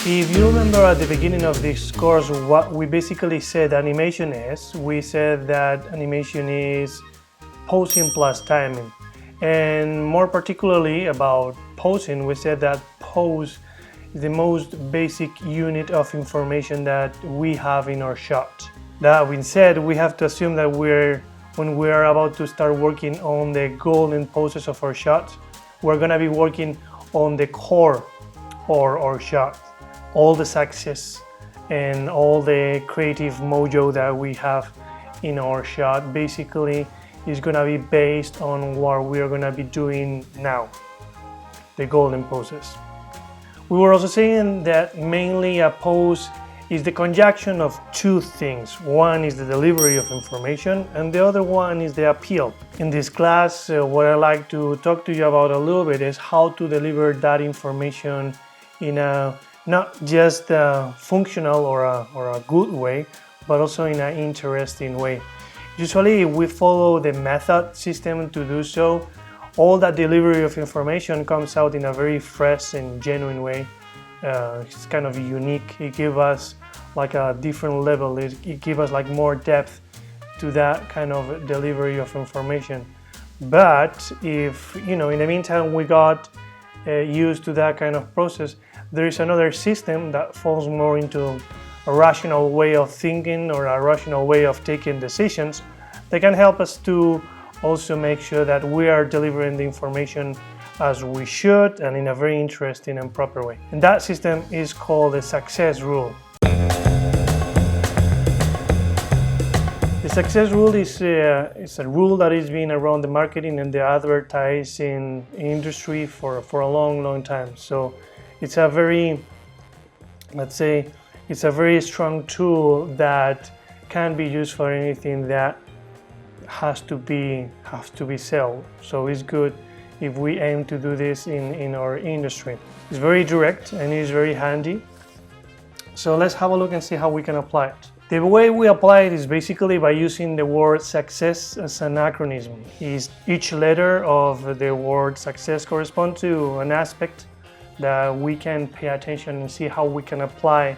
If you remember at the beginning of this course what we basically said animation is, we said that animation is posing plus timing. And more particularly about posing, we said that pose is the most basic unit of information that we have in our shot. That being said, we have to assume that when we are about to start working on the golden poses of our shot, we're gonna be working on the core of our shot. All the success and all the creative mojo that we have in our shot basically is gonna be based on what we're gonna be doing now, the golden poses. We were also saying that mainly a pose is the conjunction of two things. One is the delivery of information and the other one is the appeal. In this class, what I like to talk to you about a little bit is how to deliver that information in a not just a functional or a good way, but also in an interesting way. Usually we follow the method system to do so. All that delivery of information comes out in a very fresh and genuine way. It's kind of unique. It gives us like a different level. It gives us like more depth to that kind of delivery of information. But if, in the meantime, we got used to that kind of process, there is another system that falls more into a rational way of thinking or a rational way of taking decisions that can help us to also make sure that we are delivering the information as we should and in a very interesting and proper way. And that system is called the SUCCES rule. The SUCCES rule is a rule that has been around the marketing and the advertising industry for a long time. So it's a very, let's say, it's a very strong tool that can be used for anything that has to be sold. So it's good if we aim to do this in our industry. It's very direct and it's very handy. So let's have a look and see how we can apply it. The way we apply it is basically by using the word success as an acronym. Each letter of the word success corresponds to an aspect that we can pay attention and see how we can apply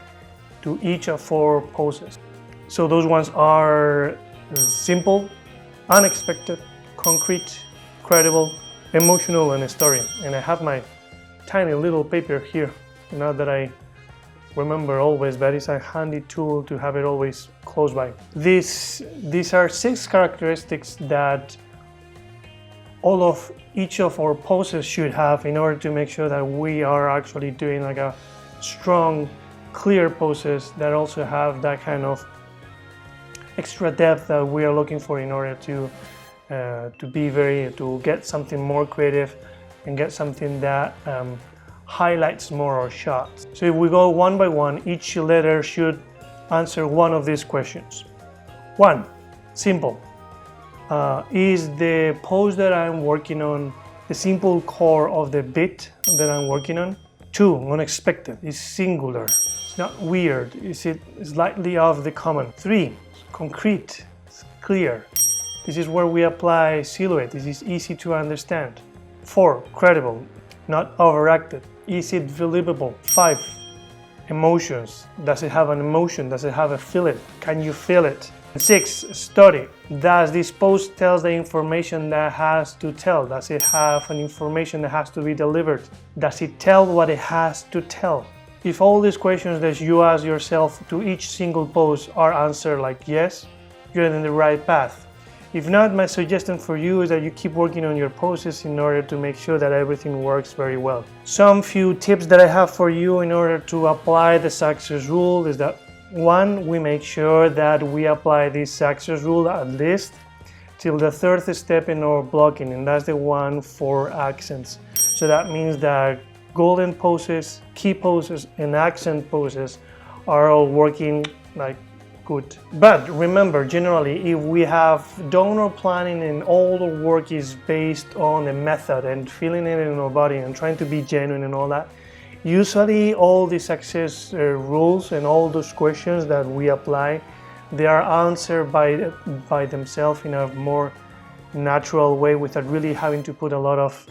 to each of our poses. So those ones are simple, unexpected, concrete, credible, emotional, and story. And I have my tiny little paper here, not that I remember always, but it's a handy tool to have it always close by. These are 6 characteristics that each of our poses should have in order to make sure that we are actually doing like a strong, clear poses that also have that kind of extra depth that we are looking for in order to get something more creative and get something that highlights more our shots. So if we go one by one, each letter should answer one of these questions. 1, simple. Is the pose that I'm working on the simple core of the bit that I'm working on? 2, unexpected. It's singular. It's not weird. Is it slightly off the common? 3, concrete. It's clear. This is where we apply silhouette. This is easy to understand. 4, credible. Not overacted. Is it believable? 5, emotions. Does it have an emotion? Does it have a feeling? Can you feel it? 6, study. Does this pose tell the information that has to tell? Does it have an information that has to be delivered? Does it tell what it has to tell? If all these questions that you ask yourself to each single pose are answered like yes, you're in the right path. If not, my suggestion for you is that you keep working on your poses in order to make sure that everything works very well. Some few tips that I have for you in order to apply the SUCCES rule is that 1, we make sure that we apply this SUCCES rule at least till the 3rd step in our blocking, and that's the one for accents. So that means that golden poses, key poses, and accent poses are all working like good. But remember, generally, if we have done our planning and all the work is based on the method and feeling it in our body and trying to be genuine and all that, usually all the SUCCES rules and all those questions that we apply, they are answered by themselves in a more natural way without really having to put a lot of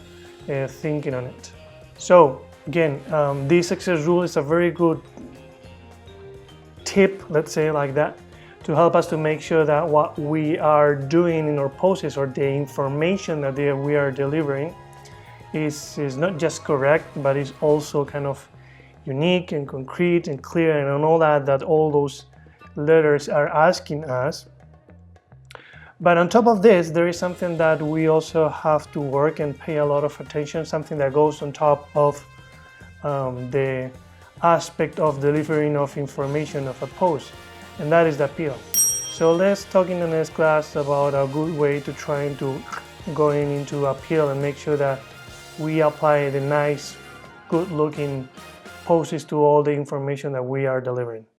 thinking on it. So Again, this success rule is a very good tip, let's say like that, to help us to make sure that what we are doing in our posts or the information that we are delivering is not just correct, but is also kind of unique and concrete and clear and all that all those letters are asking us. But on top of this, there is something that we also have to work and pay a lot of attention, something that goes on top of the aspect of delivering of information of a post, and that is the appeal. So let's talk in the next class about a good way to trying to going into appeal and make sure that we apply the nice, good looking posts to all the information that we are delivering.